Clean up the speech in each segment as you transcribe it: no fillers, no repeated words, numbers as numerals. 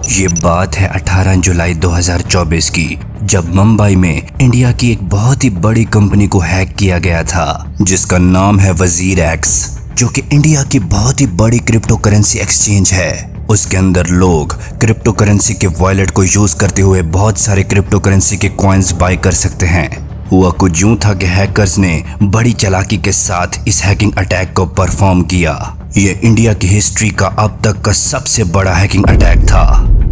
ये बात है 18 जुलाई 2024 की, जब मुंबई में इंडिया की एक बहुत ही बड़ी कंपनी को हैक किया गया था जिसका नाम है वजीर एक्स, जो कि इंडिया की बहुत ही बड़ी क्रिप्टो करेंसी एक्सचेंज है। उसके अंदर लोग क्रिप्टो करेंसी के वॉलेट को यूज करते हुए बहुत सारे क्रिप्टो करेंसी के कॉइन्स बाय कर सकते हैं। हुआ कुछ यूं था कि हैकर्स ने बड़ी चालाकी के साथ इस हैकिंग अटैक को परफॉर्म किया। ये इंडिया की हिस्ट्री का अब तक का सबसे बड़ा हैकिंग अटैक था,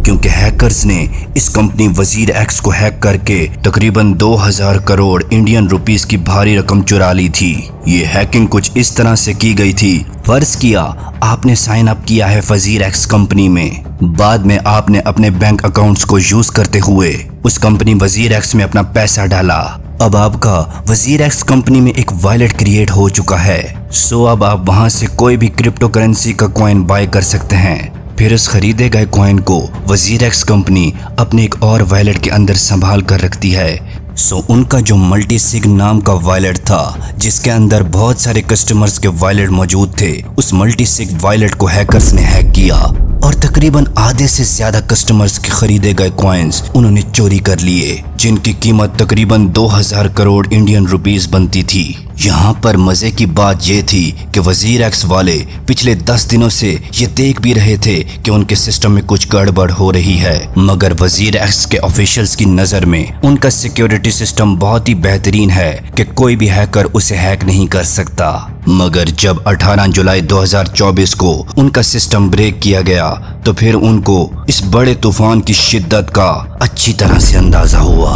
क्योंकि हैकर्स ने इस कंपनी वजीर एक्स को हैक करके तकरीबन 2000 करोड़ इंडियन रुपीस की भारी रकम चुरा ली थी। ये हैकिंग कुछ इस तरह से की गई थी, फर्ज किया आपने साइन अप किया है वजीर एक्स कंपनी में, बाद में आपने अपने बैंक अकाउंट्स को यूज करते हुए उस कंपनी वजीर एक्स में अपना पैसा डाला। अब आपका वजीर एक्स कंपनी में एक वॉलेट क्रिएट हो चुका है, सो अब आप वहां से कोई भी क्रिप्टो करेंसी का कॉइन बाय कर सकते हैं। फिर उस खरीदे गए कॉइन को वजीर एक्स कंपनी अपने एक और वॉलेट के अंदर संभाल कर रखती है। सो उनका जो मल्टीसिग नाम का वॉलेट था, जिसके अंदर बहुत सारे कस्टमर्स के वॉलेट मौजूद थे, उस मल्टीसिग वॉलेट को हैकर्स ने हैक किया और तकरीबन आधे से ज्यादा कस्टमर्स के खरीदे गए कॉइन्स उन्होंने चोरी कर लिए, जिनकी कीमत तकरीबन 2000 करोड़ इंडियन रुपीस बनती थी। यहाँ पर मजे की बात ये थी कि वजीर एक्स वाले पिछले 10 दिनों से ये देख भी रहे थे कि उनके सिस्टम में कुछ गड़बड़ हो रही है, मगर वजीर एक्स के ऑफिशियल्स की नजर में उनका सिक्योरिटी सिस्टम बहुत ही बेहतरीन है कि कोई भी हैकर उसे हैक नहीं कर सकता। मगर जब 18 जुलाई 2024 को उनका सिस्टम ब्रेक किया गया तो फिर उनको इस बड़े तूफान की शिद्दत का अच्छी तरह से अंदाजा हुआ।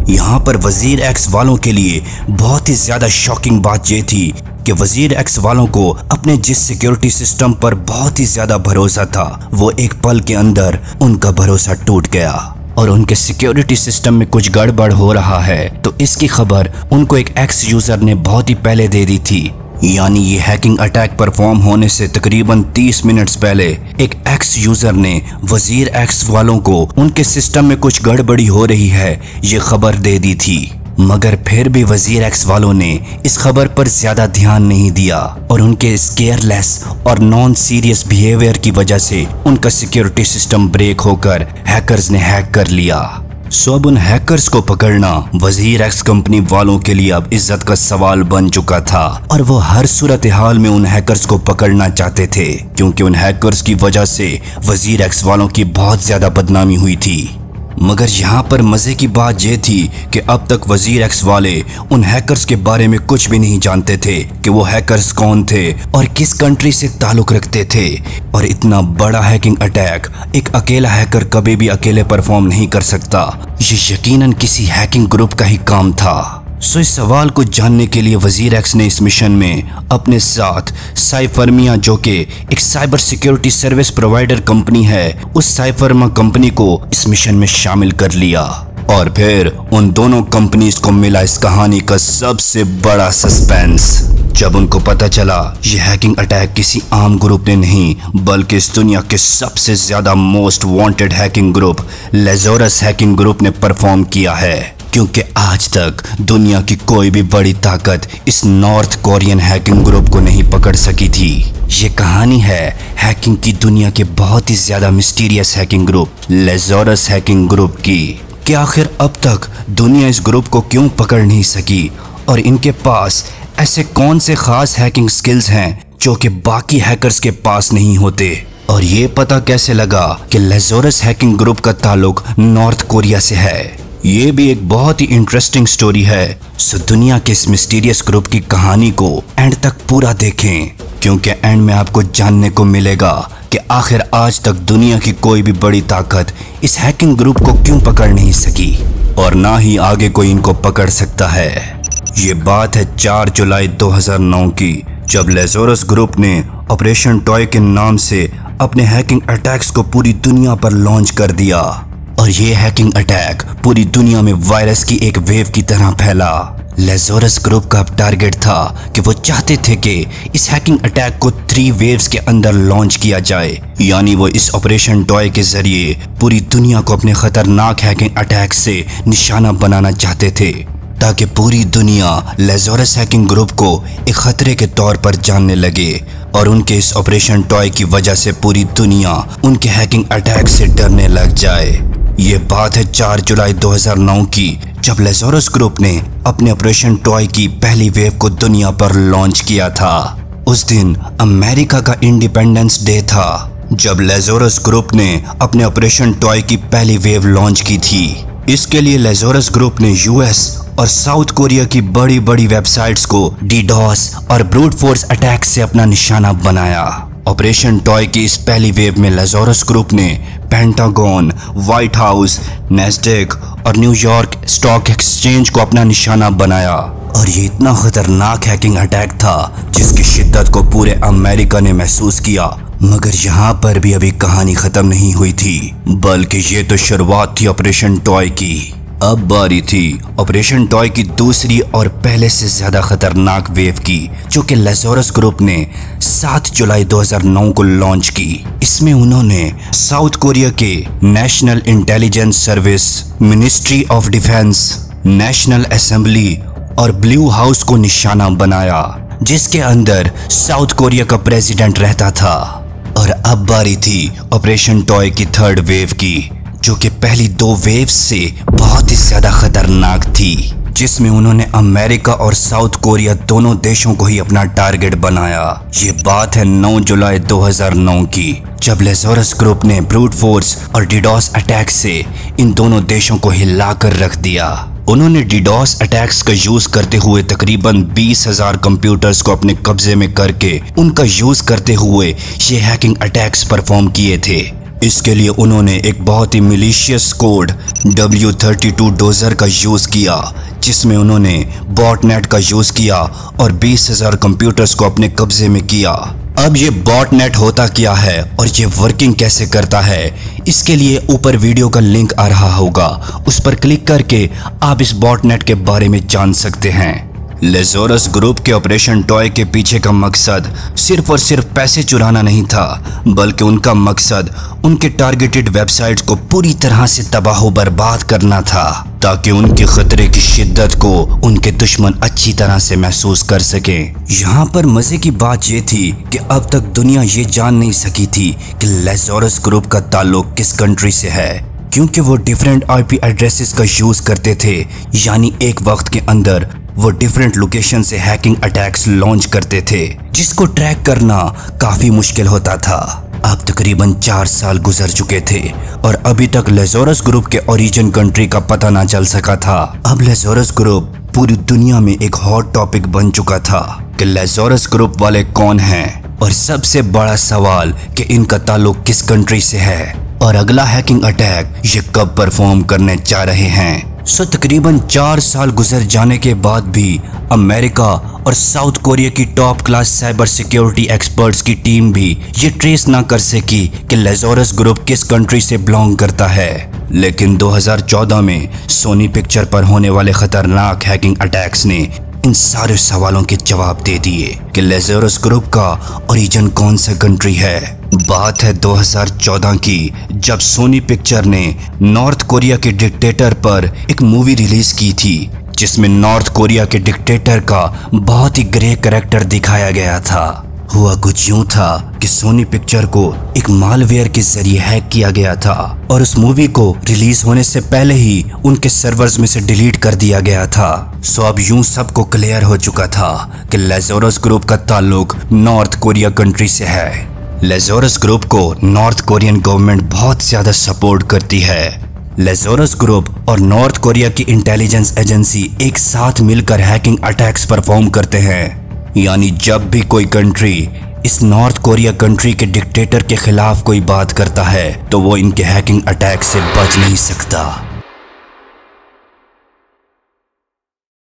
यहाँ पर वजीर एक्स वालों के लिए बहुत ही ज्यादा शॉकिंग बात ये थी कि वजीर एक्स वालों को अपने जिस सिक्योरिटी सिस्टम पर बहुत ही ज्यादा भरोसा था, वो एक पल के अंदर उनका भरोसा टूट गया और उनके सिक्योरिटी सिस्टम में कुछ गड़बड़ हो रहा है। तो इसकी खबर उनको एक एक्स यूजर ने बहुत ही पहले दे दी थी, यानी ये हैकिंग अटैक परफॉर्म होने से तकरीबन 30 मिनट्स पहले एक एक्स यूजर ने वजीर एक्स वालों को उनके सिस्टम में कुछ गड़बड़ी हो रही है ये खबर दे दी थी। मगर फिर भी वजीर एक्स वालों ने इस खबर पर ज्यादा ध्यान नहीं दिया और उनके स्केयरलेस और नॉन सीरियस बिहेवियर की वजह से उनका सिक्योरिटी सिस्टम ब्रेक होकर हैकर्स ने हैक कर लिया। सो अब उन हैकर्स को पकड़ना वजीर एक्स कंपनी वालों के लिए अब इज्जत का सवाल बन चुका था और वो हर सूरत हाल में उन हैकर्स को पकड़ना चाहते थे, क्योंकि उन हैकर्स की वजह से वजीर एक्स वालों की बहुत ज्यादा बदनामी हुई थी। मगर यहाँ पर मजे की बात यह थी कि अब तक वजीर एक्स वाले उन हैकर्स के बारे में कुछ भी नहीं जानते थे कि वो हैकर्स कौन थे और किस कंट्री से ताल्लुक रखते थे। और इतना बड़ा हैकिंग अटैक एक अकेला हैकर कभी भी अकेले परफॉर्म नहीं कर सकता, ये यकीनन किसी हैकिंग ग्रुप का ही काम था। सो इस सवाल को जानने के लिए वजीर एक्स ने इस मिशन में अपने साथ साइफर्मिया, जो कि एक cyber security service provider company है, उस साइफर्मा कंपनी को इस मिशन में शामिल कर लिया। और फिर उन दोनों कंपनीज को मिला इस कहानी का सबसे बड़ा सस्पेंस, जब उनको पता चला ये हैकिंग अटैक किसी आम ग्रुप ने नहीं बल्कि इस दुनिया के सबसे ज्यादा most wanted hacking group Lazarus hacking group ने परफॉर्म किया है। क्योंकि आज तक दुनिया की कोई भी बड़ी ताकत इस नॉर्थ कोरियन हैकिंग ग्रुप को नहीं पकड़ सकी थी। ये कहानी है हैकिंग की दुनिया के बहुत ही ज्यादा mysterious hacking group Lazarus hacking group की, कि आखिर अब तक दुनिया इस ग्रुप को क्यों पकड़ नहीं सकी और इनके पास ऐसे कौन से खास हैकिंग स्किल्स हैं जो कि बाकी हैकर्स के पास नहीं होते। और ये पता कैसे लगा कि लेज़ोरस हैकिंग ग्रुप का ताल्लुक नॉर्थ कोरिया से है, ये भी एक बहुत ही इंटरेस्टिंग स्टोरी है। सो दुनिया के इस मिस्टीरियस ग्रुप की कहानी को एंड तक पूरा देखें, क्योंकि एंड में आपको जानने को मिलेगा कि आखिर आज तक दुनिया की कोई भी बड़ी ताकत इस हैकिंग ग्रुप को क्यों पकड़ नहीं सकी और ना ही आगे कोई इनको पकड़ सकता है। ये बात है 4 जुलाई 2009 की, जब लेज़ोरस ग्रुप ने ऑपरेशन टॉय के नाम से अपने हैकिंग अटैक्स को पूरी दुनिया पर लॉन्च कर दिया। और ये हैकिंग अटैक पूरी दुनिया में वायरस की एक वेव की तरह फैला। लेज़ोरस ग्रुप का टारगेट था कि वो चाहते थे कि इस हैकिंग अटैक को 3 वेव्स के अंदर लॉन्च किया जाए, यानी वो इस ऑपरेशन टॉय के जरिए पूरी दुनिया को अपने खतरनाक हैकिंग अटैक से निशाना बनाना चाहते थे, ताकि पूरी दुनिया लेज़ोरस हैकिंग ग्रुप को एक खतरे के तौर पर जानने लगे और उनके इस ऑपरेशन टॉय की वजह से पूरी दुनिया उनके हैकिंग अटैक से डरने लग जाए। ये बात है 4 जुलाई 2009 की, जब लेज़ोरस ग्रुप ने अपने ऑपरेशन टॉय की पहली वेव को दुनिया पर लॉन्च किया था। उस दिन अमेरिका का इंडिपेंडेंस डे था, जब लेज़ोरस ग्रुप ने अपने ऑपरेशन टॉय की पहली वेव लॉन्च की थी। इसके लिए लेज़ोरस ग्रुप ने यूएस और साउथ कोरिया की बड़ी बड़ी वेबसाइट्स को डीडॉस और ब्रूट फोर्स अटैक से अपना निशाना बनाया। ऑपरेशन टॉय की इस पहली वेव में लेज़ोरस ग्रुप ने पेंटागन, व्हाइट हाउस, नैस्डैक और न्यूयॉर्क स्टॉक एक्सचेंज को अपना निशाना बनाया। और ये इतना खतरनाक हैकिंग अटैक था जिसकी शिद्दत को पूरे अमेरिका ने महसूस किया। मगर यहाँ पर भी अभी कहानी खत्म नहीं हुई थी, बल्कि ये तो शुरुआत थी ऑपरेशन टॉय की। अब बारी थी ऑपरेशन टॉय की दूसरी और पहले से ज्यादा खतरनाक वेव की, जो कि लेज़ोरस ग्रुप ने 7 जुलाई 2009 को लॉन्च की। इसमें उन्होंने साउथ कोरिया के national intelligence service, ministry of defence, national assembly और ब्लू हाउस को निशाना बनाया, जिसके अंदर साउथ कोरिया का प्रेसिडेंट रहता था। और अब बारी थी ऑपरेशन टॉय की थर्ड वेव की, जो कि पहली 2 वेव्स से बहुत ही ज्यादा खतरनाक थी, जिसमें उन्होंने अमेरिका और साउथ कोरिया दोनों देशों को ही अपना टारगेट बनाया। ये बात है 9 जुलाई 2009 की, जब लेज़ोरस ग्रुप ने ब्रूट फोर्स और डीडॉस अटैक से इन दोनों देशों को हिलाकर रख दिया। उन्होंने डीडॉस अटैक्स का यूज करते हुए तकरीबन 20,000 कंप्यूटर्स को अपने कब्जे में करके उनका यूज करते हुए ये हैकिंग अटैक्स परफॉर्म किए थे। इसके लिए उन्होंने एक बहुत ही मिलिशियस कोड W32 डोजर का यूज किया, जिसमें उन्होंने बॉटनेट का यूज किया और 20,000 कंप्यूटर्स को अपने कब्जे में किया। अब ये बॉटनेट होता क्या है और ये वर्किंग कैसे करता है, इसके लिए ऊपर वीडियो का लिंक आ रहा होगा, उस पर क्लिक करके आप इस बॉटनेट के बारे में जान सकते हैं। लेज़ोरस ग्रुप के ऑपरेशन टॉय के पीछे का मकसद सिर्फ और सिर्फ पैसे चुराना नहीं था, बल्कि उनका मकसद उनके टारगेटेड वेबसाइट्स को पूरी तरह से तबाह बर्बाद करना था, ताकि उनके खतरे की शिद्दत को उनके दुश्मन अच्छी तरह से महसूस कर सकें। यहाँ पर मजे की बात ये थी कि अब तक दुनिया ये जान नहीं सकी थी कि लेज़ोरस ग्रुप का ताल्लुक किस कंट्री से है, क्योंकि वो डिफरेंट IP एड्रेसेस का यूज करते थे। यानी एक वक्त के अंदर वो डिफरेंट लोकेशन से हैकिंग अटैक्स लॉन्च करते थे, जिसको ट्रैक करना काफी मुश्किल होता था। अब तकरीबन 4 साल गुजर चुके थे और अभी तक लेज़ोरस ग्रुप के ओरिजिन कंट्री का पता ना चल सका था। अब लेज़ोरस ग्रुप पूरी दुनिया में एक हॉट टॉपिक बन चुका था कि लेज़ोरस ग्रुप वाले कौन हैं, और सबसे बड़ा सवाल कि इनका ताल्लुक किस कंट्री से है और अगला हैकिंग अटैक ये कब परफॉर्म करने जा रहे हैं। तकरीबन 4 साल गुजर जाने के बाद भी अमेरिका और साउथ कोरिया की top class cyber security experts की टीम भी ये ट्रेस ना कर सकी कि लेज़ोरस ग्रुप किस कंट्री से बिलोंग करता है। लेकिन 2014 में सोनी पिक्चर पर होने वाले खतरनाक हैकिंग अटैक्स ने इन सारे सवालों के जवाब दे दिए कि लेज़ोरस ग्रुप का ओरिजिन कौन सा कंट्री है। बात है 2014 की, जब सोनी पिक्चर ने नॉर्थ कोरिया के डिक्टेटर पर एक मूवी रिलीज की थी, जिसमें नॉर्थ कोरिया के डिक्टेटर का बहुत ही ग्रे कैरेक्टर दिखाया गया था। हुआ कुछ यूं था कि सोनी पिक्चर को एक मालवेयर के जरिए हैक किया गया था और उस मूवी को रिलीज होने से पहले ही उनके सर्वर्स में से डिलीट कर दिया गया था। सो अब यूं सबको क्लियर हो चुका था कि लेज़ोरस ग्रुप का ताल्लुक नॉर्थ कोरिया कंट्री से है। लेज़ोरस ग्रुप को नॉर्थ कोरियन गवर्नमेंट बहुत ज्यादा सपोर्ट करती है। लेज़ोरस ग्रुप और नॉर्थ कोरिया की इंटेलिजेंस एजेंसी एक साथ मिलकर हैकिंग अटैक्स परफॉर्म करते हैं। यानी जब भी कोई कंट्री इस नॉर्थ कोरिया कंट्री के डिक्टेटर के खिलाफ कोई बात करता है तो वो इनके हैकिंग अटैक से बच नहीं सकता।